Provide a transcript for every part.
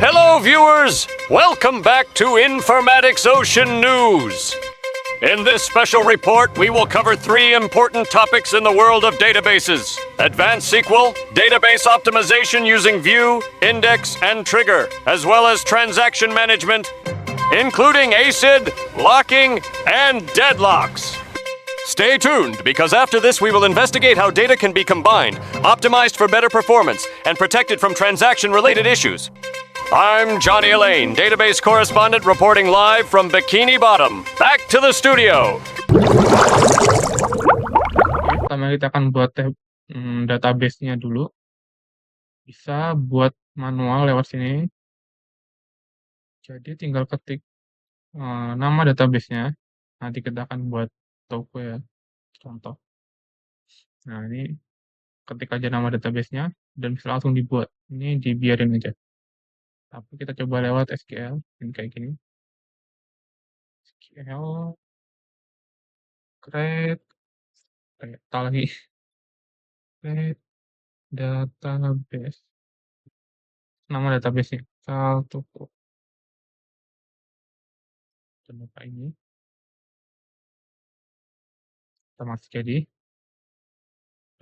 Hello, viewers! Welcome back to Informatics Ocean News. In this special report, we will cover 3 important topics in the world of databases: Advanced SQL, database optimization using view, index, and trigger, as well as transaction management, including ACID, locking, and deadlocks. Stay tuned, because after this we will investigate how data can be combined, optimized for better performance, and protected from transaction-related issues. I'm Johnny Elaine, database correspondent reporting live from Bikini Bottom. Back to the studio. Pertama kita akan buat database-nya dulu. Bisa buat manual lewat sini. Jadi tinggal ketik nama database-nya. Nanti kita akan buat toko ya, contoh. Nah, ini ketik aja nama database-nya dan bisa langsung dibuat. Ini dibiarin aja. Tapi kita coba lewat SQL, ini kayak gini. SQL, create lagi. Create database. Nama database-nya, toko. Coba ini. Kita masih jadi.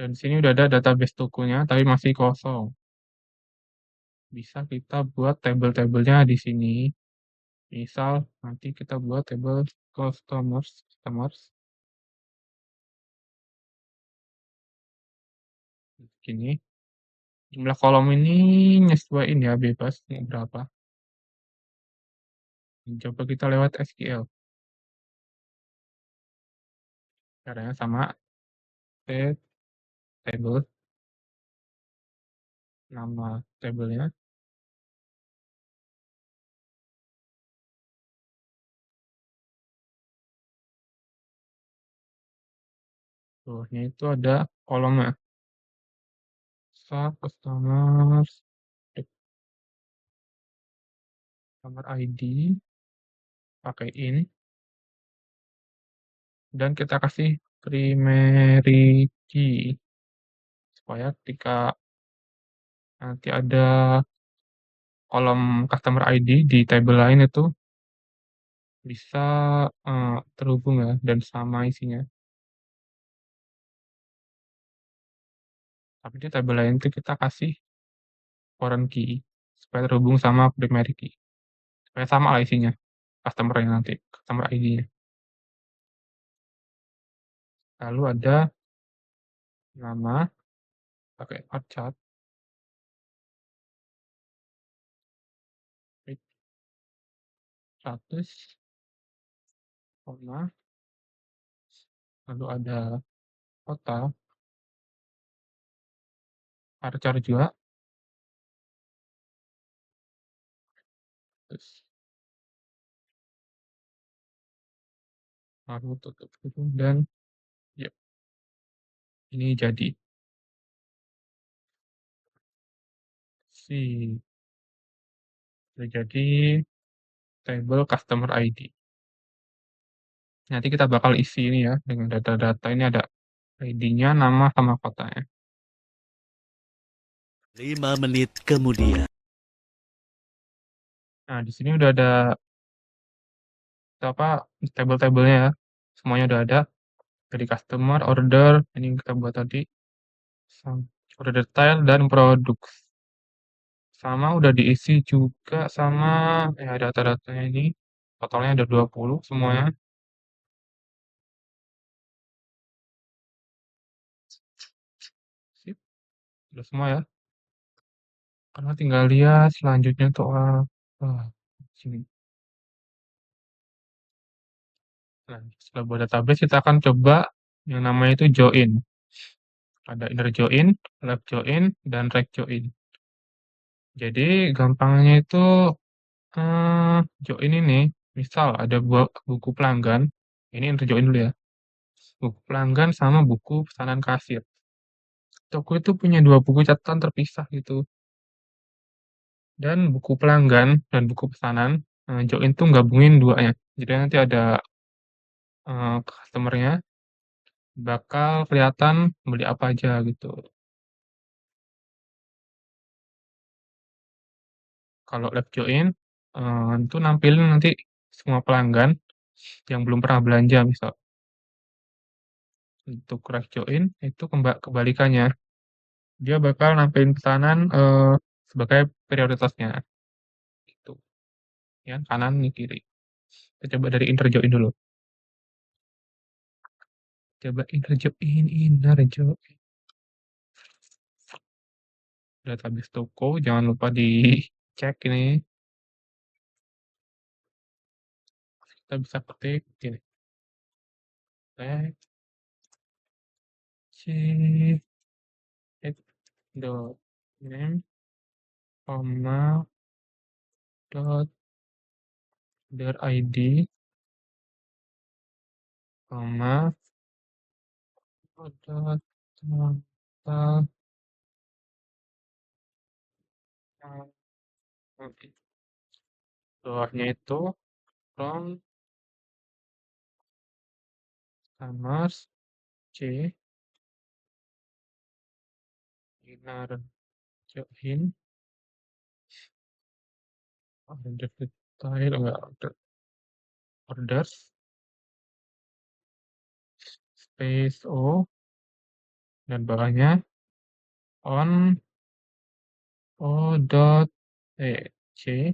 Dan di sini udah ada database tokonya, tapi masih kosong. Bisa kita buat tabel-tabelnya di sini. Misal nanti kita buat tabel customers. Gini. Jumlah kolom ini nyesuaiin ya, bebas mau berapa. Coba kita lewat SQL. Caranya sama. Set table. Nama tabelnya. Bawahnya itu ada kolomnya. Customers. Customer ID. Pakai in. Dan kita kasih primary key. Supaya ketika nanti ada kolom customer ID di table lain itu bisa terhubung ya, dan sama isinya. Tapi di table lain itu kita kasih foreign key supaya terhubung sama primary key. Supaya sama lah isinya, customer-nya nanti, customer ID-nya. Lalu ada nama, pakai chart. Status, koma, lalu ada kota, varchar juga, terus lalu tutup itu, dan ya, ini jadi sudah jadi table customer ID. Nanti kita bakal isi ini ya, dengan data-data ini ada ID-nya, nama, sama kotanya. 5 menit kemudian. Nah, di sini udah ada table-tablenya ya. Semuanya udah ada. Dari customer, order, ini yang kita buat tadi. Order detail dan produk. Sama udah diisi juga sama ya data-datanya ini. Totalnya ada 20 semuanya. Sip. Udah semua ya. Karena tinggal lihat selanjutnya tuh sini. Nah, setelah buat database kita akan coba yang namanya itu join. Ada inner join, left join, dan right join. Jadi gampangnya itu join ini, misal ada buku pelanggan, ini inner join dulu ya. Buku pelanggan sama buku pesanan kasir. Toko itu punya 2 buku catatan terpisah gitu. Dan buku pelanggan dan buku pesanan, join tuh gabungin 2-nya. Jadi nanti ada customer-nya bakal kelihatan beli apa aja gitu. Kalau live join, itu nampilin nanti semua pelanggan yang belum pernah belanja misal. Untuk live join itu kebalikannya, dia bakal nampilin pesanan, sebagai prioritasnya, gitu. Ya, kanan nih, kiri. Kita coba dari inner join dulu. Coba inner join. Database toko, jangan lupa dicek ini. Kita bisa ketik gini, tag c dot name, comma, dot their id, comma, dot total, bawahnya itu from customers c inner join order detail enggak orders space o dan bawahnya on o dot c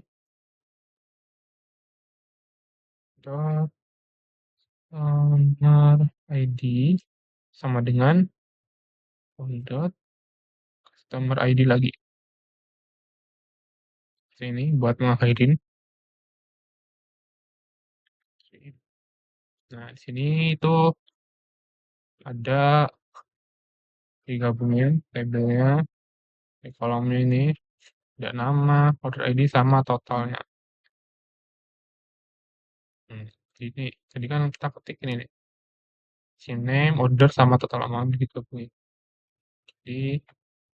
dot owner id sama dengan on dot customer id lagi. Sini buat mengakhirin. Nah, di sini itu ada digabungin tabelnya di kolomnya ini, ada nama, order ID sama totalnya. Jadi tadi kan kita ketik ini nih, si name, order sama total amount digabungin. Jadi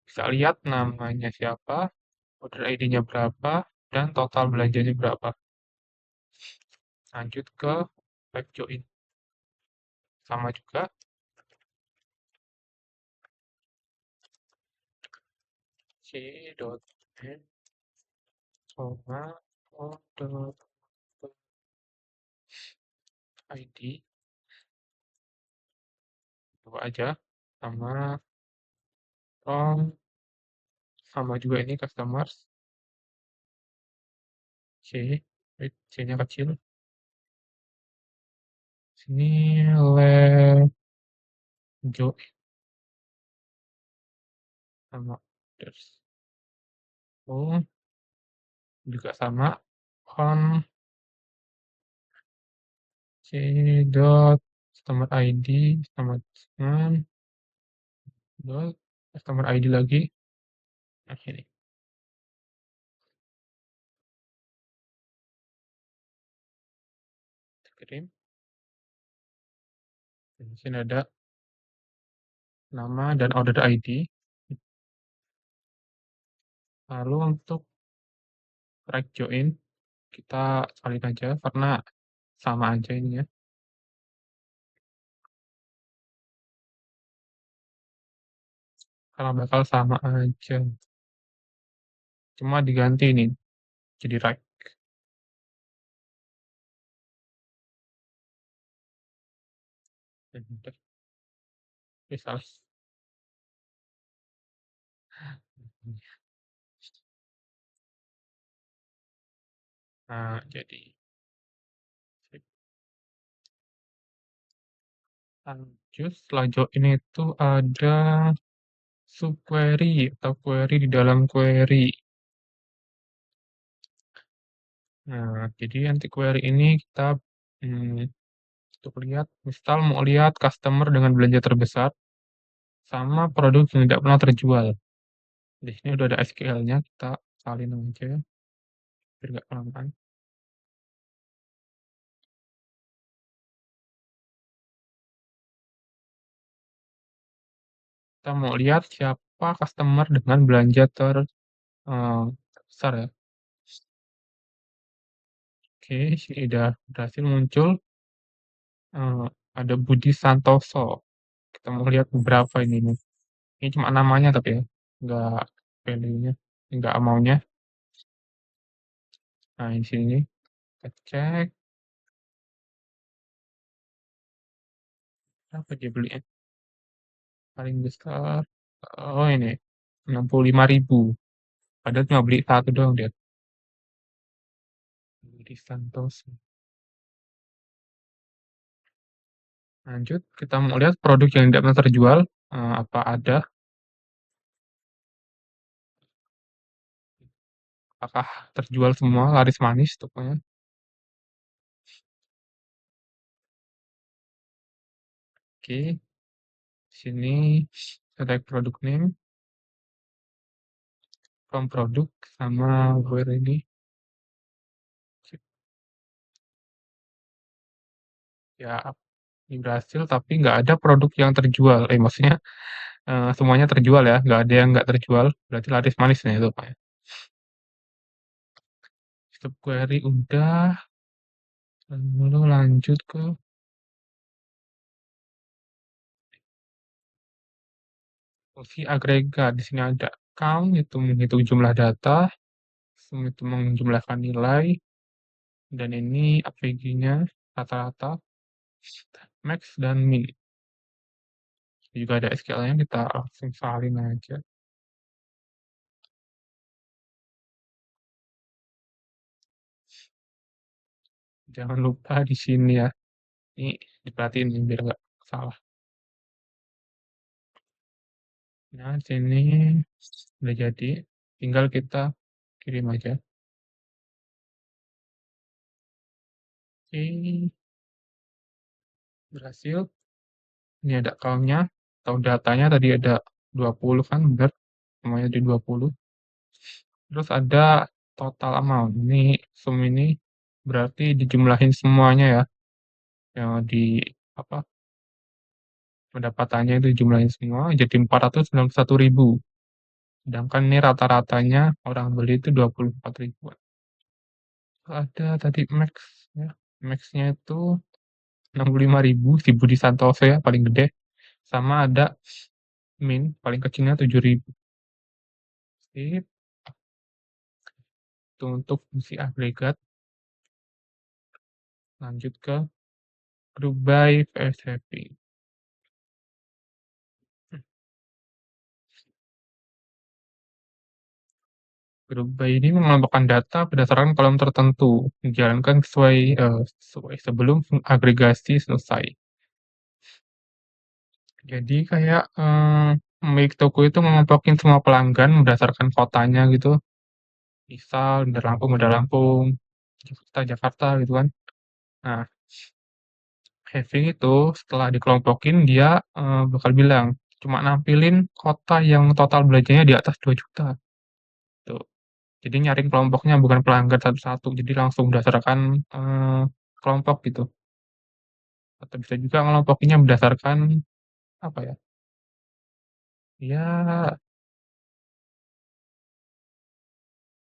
bisa lihat namanya siapa, order ID-nya berapa, dan total belanjanya berapa. Lanjut ke web join. Sama juga. c.n, order ID coba aja sama from sama juga ini customers c c-nya kecil, sini left join sama orders juga sama on c dot customer id sama dengan dot customer id lagi. Nah, ini kirim. Di sini ada nama dan order ID. Lalu untuk right join kita salin aja karena sama aja ini ya. Karena bakal sama aja. Cuma diganti nih jadi right. Misal. Nah, jadi lanjut setelah join itu ada subquery atau query di dalam query. Nah, jadi anti query ini kita untuk lihat, misal mau lihat customer dengan belanja terbesar sama produk yang tidak pernah terjual. Di sini udah ada SQL-nya, kita salin aja biar nggak kelamaan. Kita mau lihat siapa customer dengan belanja terbesar ya. Oke, sini udah berhasil muncul. Ada Budi Santoso. Kita mau lihat berapa ini nih. Ini cuma namanya tapi ya, nggak value-nya, nggak amount-nya. Nah, di sini kita cek berapa dia belinya. Paling besar, oh ini 65.000. Padahal cuma beli satu doang dia. Di Santoso. Lanjut, kita mau lihat produk yang tidak pernah terjual. Apa ada? Apakah terjual semua, laris manis tokonya? Oke, di sini ada produk name, from produk, sama where ini. Ya, ini berhasil tapi nggak ada produk yang terjual. Maksudnya semuanya terjual ya, nggak ada yang nggak terjual. Berarti laris manis nih itu Pak ya. Stop query udah, lalu lanjut ke fungsi agregat. Di sini ada count, itu menghitung jumlah data, sum itu menjumlahkan nilai, dan ini APG-nya rata-rata, max dan min. Juga ada SQL-nya, kita langsung salin aja. Jangan lupa di sini ya, ini diperhatiin nih biar nggak salah. Nah, di sini udah jadi, tinggal kita kirim aja. Oke, berhasil. Ini ada count-nya, atau datanya tadi ada 20 kan, benar? Semuanya di 20. Terus ada total amount. Ini sum ini berarti dijumlahin semuanya ya, yang di apa pendapatannya itu dijumlahin semua jadi 491.000. Sedangkan ini rata-ratanya orang beli itu 24 ribuan. Ada tadi max ya. Max-nya itu 65.000 si Budi Santoso ya paling gede. Sama ada min paling kecilnya 7.000. Sip. Itu untuk fungsi agregat. Lanjut ke group by VS Happy. Group by ini mengelompokkan data berdasarkan kolom tertentu, dijalankan sesuai sebelum agregasi selesai. Jadi kayak pemilik toko itu ngelompokin semua pelanggan berdasarkan kotanya gitu. Misal Bandar Lampung, Jakarta, Jakarta gitu kan. Nah, Having itu setelah dikelompokin dia bakal bilang cuma nampilin kota yang total belanjanya di atas 2 juta. Tuh. Jadi nyaring kelompoknya bukan pelanggan satu-satu, jadi langsung berdasarkan kelompok gitu. Atau bisa juga ngelompokinya berdasarkan apa ya? Ya,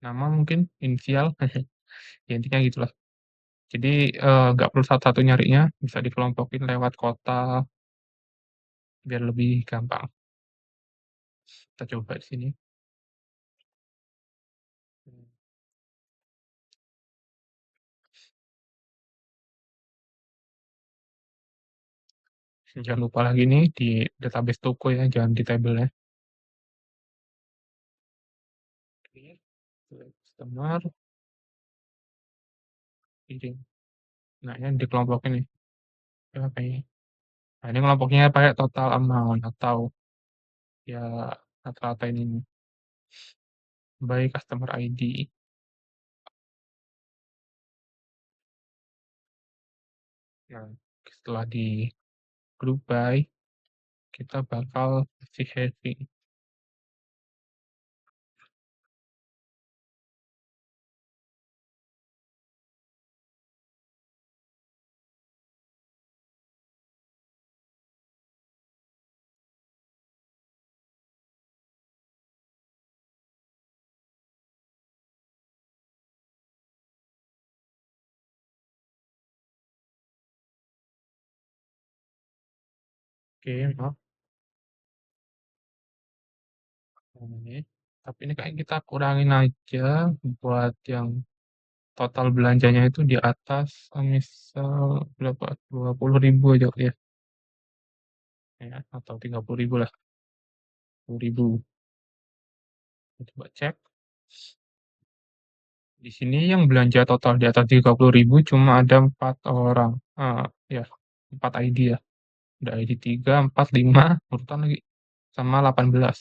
nama mungkin inisial. Ya, intinya gitulah. Jadi nggak perlu satu-satu nyarinya, bisa dikelompokin lewat kota biar lebih gampang. Kita coba di sini. Jangan lupa lagi nih di database toko ya, jangan di tabelnya. Oke, customer, kirim. Nah, ini dikelompokin nih. Ya, kayaknya. Nah, ini kelompoknya pakai total amount atau ya rata-rata ini nih. By customer ID. Nah, setelah di group by, kita bakal kasih heavy. Oke, maaf. Ini. Tapi ini kayak kita kurangin aja buat yang total belanjanya itu di atas misal berapa, 20.000 aja ya, ya atau 30.000 lah, 10.000. Coba cek. Di sini yang belanja total di atas 30.000 cuma ada 4 orang. Ya, 4 ID ya. Ada ID 3, 4, 5, urutan lagi. Sama 18.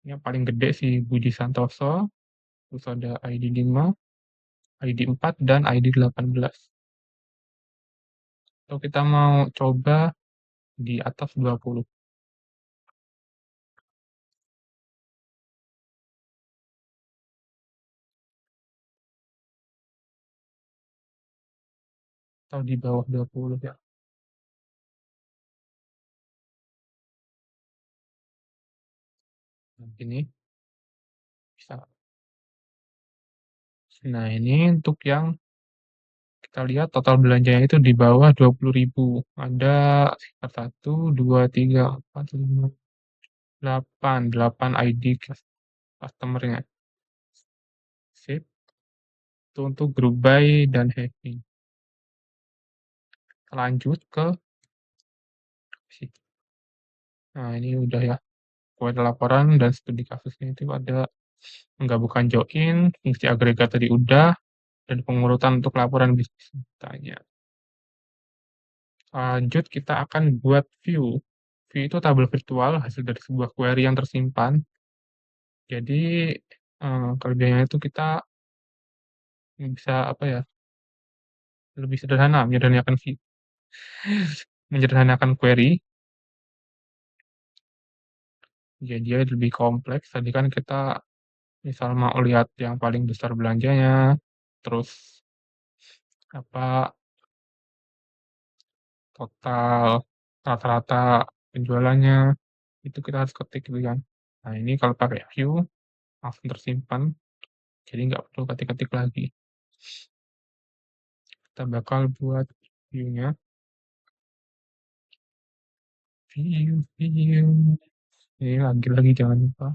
Yang paling gede si Budi Santoso, terus ada ID 5, ID 4, dan ID 18. Atau kita mau coba di atas 20. Atau di bawah 20 ya. Nah, ini bisa. Nah, ini untuk yang kita lihat total belanjanya itu di bawah 20.000. Ada sekitar 1, 2, 3, 4, 5, 8 ID customer-nya. Sip. Itu untuk group buy dan heavy. Lanjut ke sih. Nah, ini udah ya. Ada laporan dan studi kasusnya itu ada bukan join, fungsi agregat tadi udah, dan pengurutan untuk laporan bisnis tanya. Lanjut kita akan buat view. View itu tabel virtual hasil dari sebuah query yang tersimpan. Jadi kelebihannya itu kita bisa apa ya? Lebih sederhana menyederhanakan view. Menyederhanakan query. Jadi dia lebih kompleks. Tadi kan kita misal mau lihat yang paling besar belanjanya, terus apa total rata-rata penjualannya, itu kita harus ketik gitu kan. Nah, ini kalau pakai view langsung tersimpan, jadi nggak perlu ketik-ketik lagi. Kita bakal buat view-nya. View. Ini lagi-lagi jangan lupa.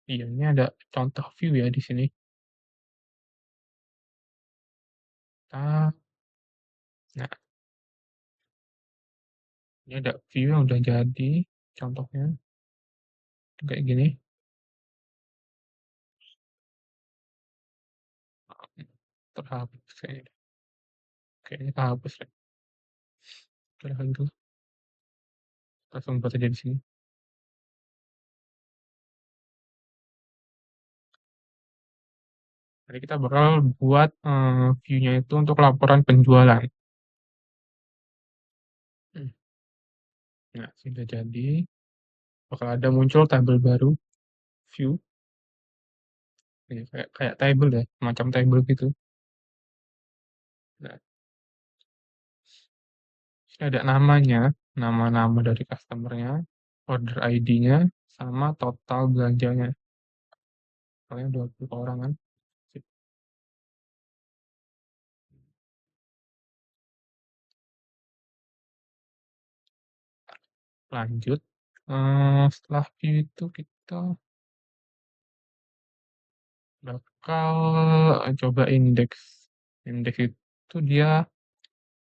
Iya, ini ada contoh view ya di sini. Nah, ini ada view yang udah jadi, contohnya kayak gini. Terhapus kayaknya. Kayaknya terhapus ya. Udah gitu. Langsung buat aja di sini. Jadi kita bakal buat view-nya itu untuk laporan penjualan. Nah, sudah jadi. Bakal ada muncul tabel baru, view. Ya, kayak table ya, macam table gitu. Nah, ini ada namanya, nama-nama dari customer-nya, order ID-nya, sama total belanjanya. Soalnya 20 orang kan. Sip. Lanjut. Setelah view itu kita bakal coba indeks. Indeks itu dia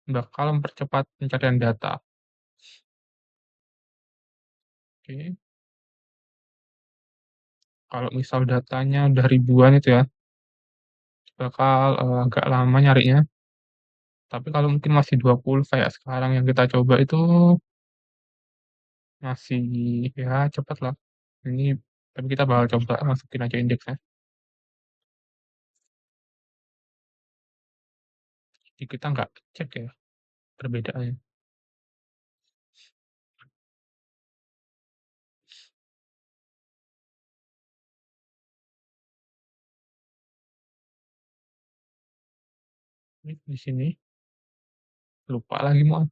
bakal mempercepat pencarian data. Oke. Kalau misal datanya udah ribuan itu ya, bakal agak lama nyarinya. Tapi kalau mungkin masih 20 kayak sekarang yang kita coba itu masih ya cepat lah. Ini tapi kita bakal coba masukin aja indeksnya. Jadi kita nggak cek ya perbedaannya. Ini di sini lupa lagi mau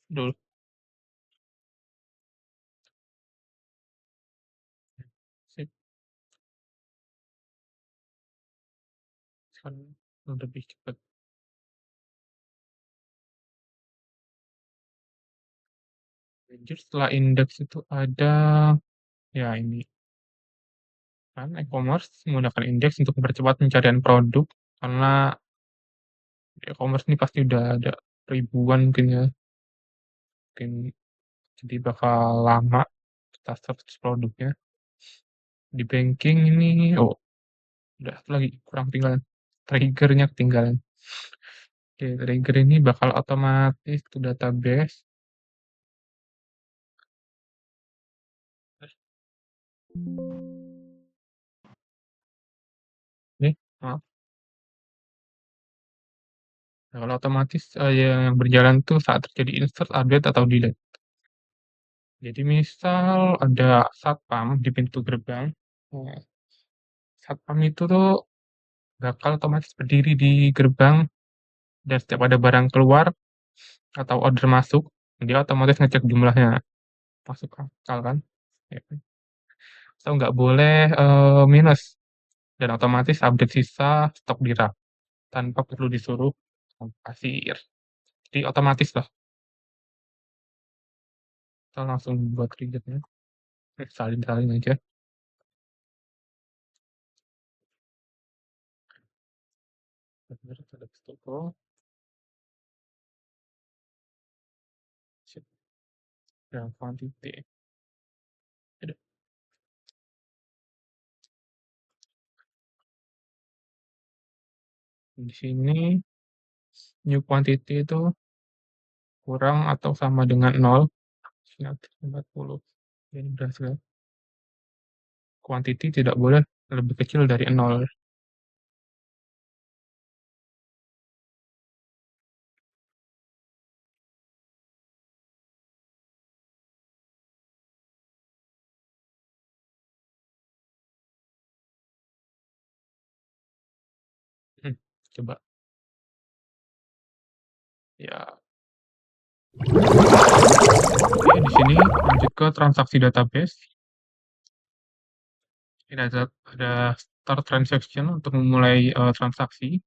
dulu. Sip. Sekarang lebih cepat. Lanjut setelah indeks itu ada, ya ini kan e-commerce menggunakan indeks untuk mempercepat pencarian produk, karena e-commerce ini pasti udah ada ribuan mungkin ya, mungkin jadi bakal lama kita search produknya. Di banking ini, oh udah satu lagi kurang ketinggalan, trigger-nya ketinggalan. Oke, trigger ini bakal otomatis ke database. Maaf. Nah, kalau otomatis, yang berjalan tuh saat terjadi insert, update, atau delete. Jadi misal ada satpam di pintu gerbang, nah, satpam itu tuh bakal otomatis berdiri di gerbang, dan setiap ada barang keluar atau order masuk, dia otomatis ngecek jumlahnya. Masuk akal kan? Ya kan? So, nggak boleh minus, dan otomatis update sisa stok di rak tanpa perlu disuruh kasir. Jadi otomatis lah. Kita langsung buat triggernya. Salin-salin aja. Benar, ada toko. Shit, ya quantity. Aduh. Di sini new quantity itu kurang atau sama dengan 0. 40. Ini berhasil. Quantity tidak boleh lebih kecil dari 0. Coba. Ya. Oke, di sini lanjut ke transaksi database. Ini ada start transaction untuk memulai transaksi,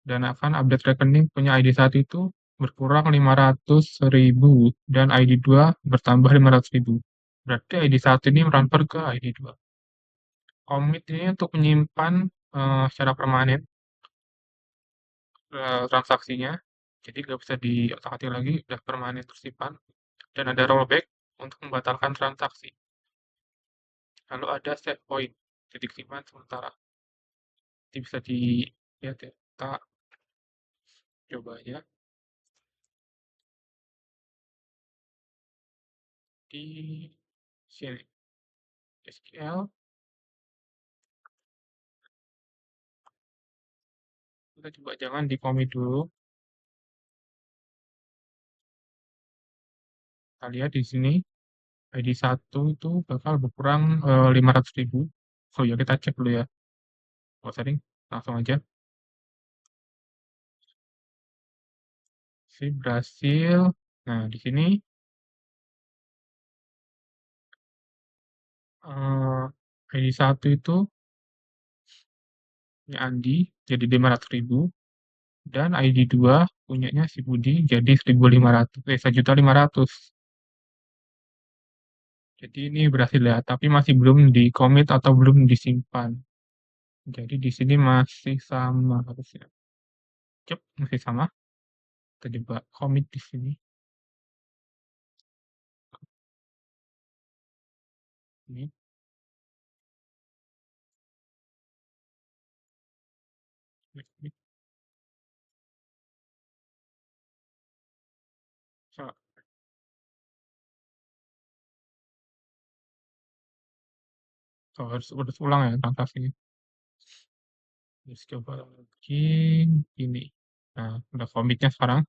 dan akan update rekening punya ID 1 itu berkurang 500.000 dan ID 2 bertambah 500.000. Berarti ID 1 ini transfer ke ID 2. Commit ini untuk menyimpan secara permanen transaksinya, jadi nggak bisa diotak-atik lagi, udah permanen tersimpan. Dan ada rollback untuk membatalkan transaksi. Lalu ada save point, titik simpan sementara. Ini bisa dilihat ya, kita coba aja di sini, SQL. Kita coba jangan di commit dulu. Kita lihat di sini, ID 1 itu bakal berkurang 500.000. Oh ya, kita cek dulu ya. Oh, setting, langsung aja. Si berhasil. Nah, di sini ID 1 itu punya Andi jadi 500.000, dan ID 2 punyanya si Budi jadi 1.500. Jadi ini berhasil ya, tapi masih belum di commit atau belum disimpan. Jadi di sini masih sama harusnya. Cep, masih sama. Kita coba commit di sini. Ini. Commit. So, harus ulang ya transaksinya. Terus coba lagi ini. Nah, udah commitnya sekarang.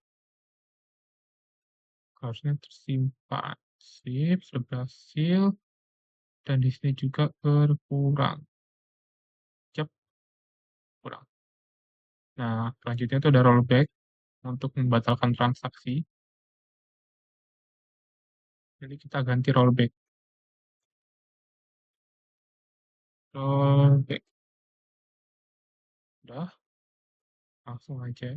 Harusnya tersimpan. Sip, sudah berhasil. Dan di sini juga berkurang. Cep, kurang. Nah, selanjutnya itu ada rollback untuk membatalkan transaksi. Jadi kita ganti rollback. Rollback. Udah, langsung aja.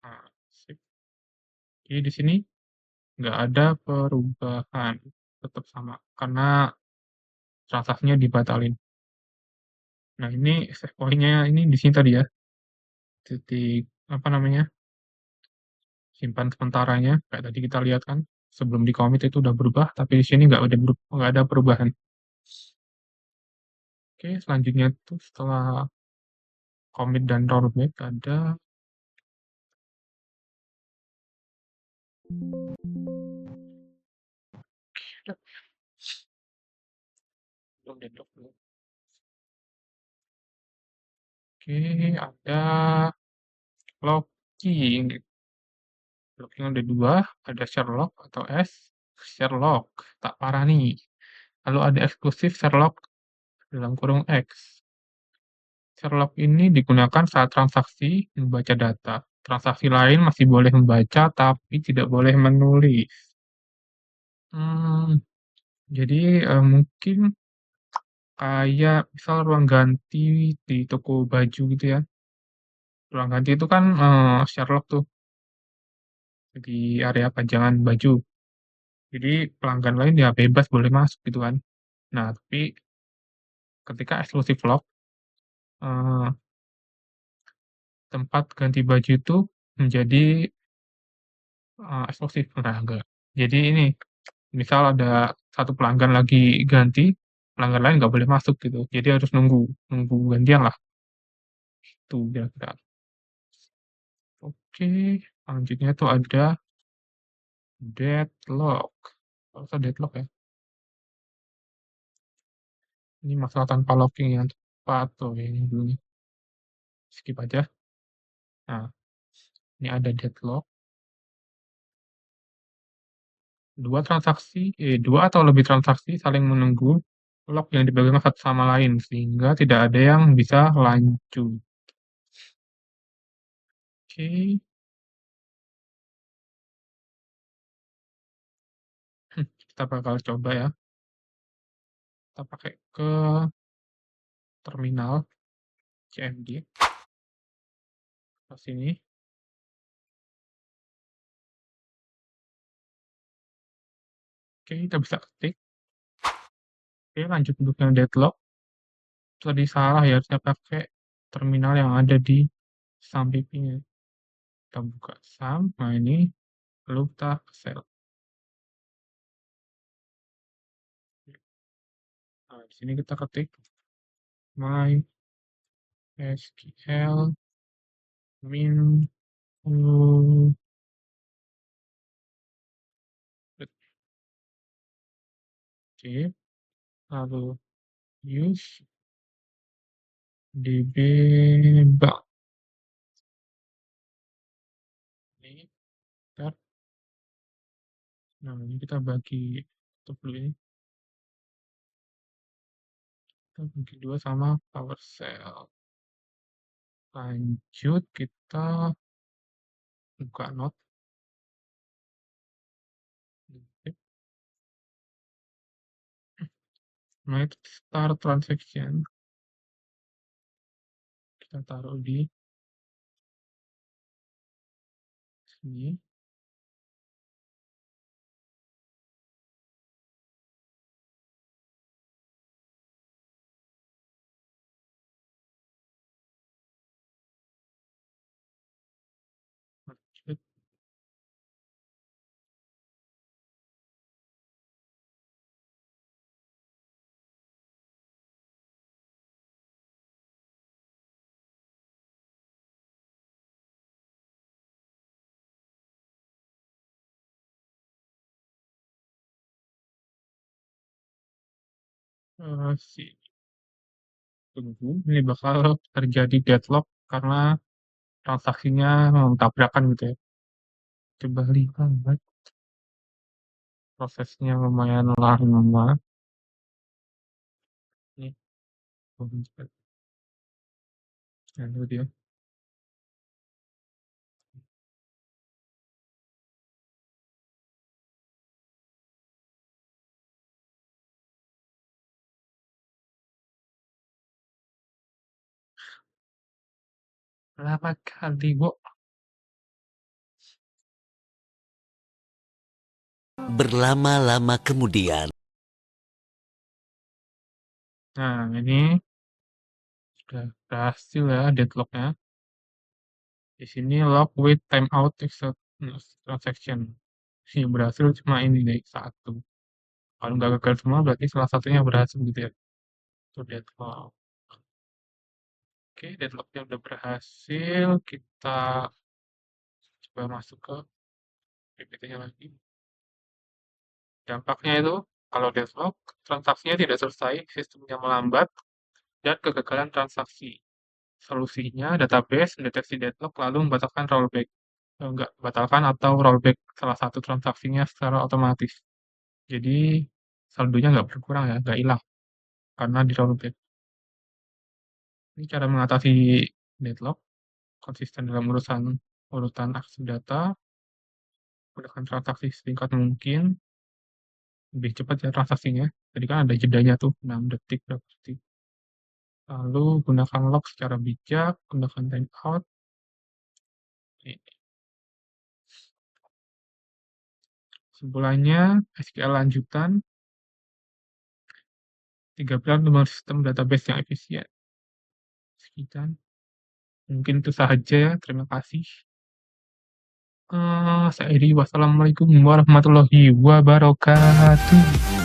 Nah, sip. Jadi di sini nggak ada perubahan, tetap sama, karena transaksinya dibatalin. Nah ini save point-nya ini di sini tadi ya, titik, apa namanya, simpan sementaranya, kayak tadi kita lihat kan, sebelum di commit itu udah berubah, tapi di sini nggak ada perubahan. Oke, selanjutnya tuh setelah commit dan rollback ada belum deadlock dulu. Oke, ada locking. Locking ada dua, ada Sherlock atau S. Sherlock, tak parah nih. Lalu ada eksklusif Sherlock dalam kurung X. Sherlock ini digunakan saat transaksi membaca data. Transaksi lain masih boleh membaca, tapi tidak boleh menulis. Hmm, jadi mungkin kayak misal ruang ganti di toko baju gitu ya. Ruang ganti itu kan Sherlock tuh di area pajangan baju. Jadi pelanggan lain ya bebas boleh masuk gitu kan. Nah, tapi ketika eksklusif lock, eh, tempat ganti baju itu menjadi eksklusif. Nah, enggak. Jadi ini, misal ada satu pelanggan lagi ganti, pelanggan lain nggak boleh masuk gitu. Jadi harus nunggu, nunggu gantian lah. Itu kira-kira. Oke, selanjutnya tuh ada deadlock. Kalau usah deadlock ya. Ini masalah tanpa locking yang tepat tuh ini dulu nih. Skip aja. Nah, ini ada deadlock. Dua atau lebih transaksi saling menunggu lock yang dipegang satu sama lain, sehingga tidak ada yang bisa lanjut. Oke, kita bakal coba ya. Kita pakai ke terminal CMD. Ke sini. Oke, kita bisa ketik. Oke, lanjut untuk yang deadlock. Tadi salah ya, harusnya pakai terminal yang ada di sampingnya. Kita buka SAM. Nah, ini lalu kita sel. Nah, di sini kita ketik my SQL min Oke, lalu use db bank. Ini bentar. Nah, ini kita bagi tutup dulu ini. Kita bagi dua sama PowerShell. Lanjut kita buka note. Nah, itu start transaction. Kita taruh di sini. Lanjut. Sini. Tunggu, ini bakal terjadi deadlock karena transaksinya tabrakan gitu ya. Coba lihat, prosesnya lumayan lama. Ini, nah, itu dia. Berapa kali, Bu? Berlama-lama kemudian. Nah, ini sudah berhasil ya deadlock-nya. Di sini lock with timeout transaction. Yang berhasil cuma ini nih, satu. Kalau nggak gagal semua berarti salah satunya berhasil gitu ya. Itu deadlock. Oke, deadlock-nya udah berhasil. Kita coba masuk ke PPT-nya lagi. Dampaknya itu, kalau deadlock, transaksinya tidak selesai, sistemnya melambat, dan kegagalan transaksi. Solusinya, database mendeteksi deadlock lalu membatalkan rollback. Enggak, batalkan atau rollback salah satu transaksinya secara otomatis. Jadi, saldonya nggak berkurang ya, nggak hilang, karena di rollback. Ini cara mengatasi deadlock, konsisten dalam urutan akses data, gunakan transaksi singkat mungkin, lebih cepat ya transaksinya. Jadi kan ada jedanya tuh, 6 detik, berapa detik. Lalu gunakan lock secara bijak, gunakan timeout. Kesimpulannya, SQL lanjutan, 3 pilar membangun sistem database yang efisien. Sekian. Mungkin itu saja ya, terima kasih. Saya Edi, wassalamualaikum warahmatullahi wabarakatuh.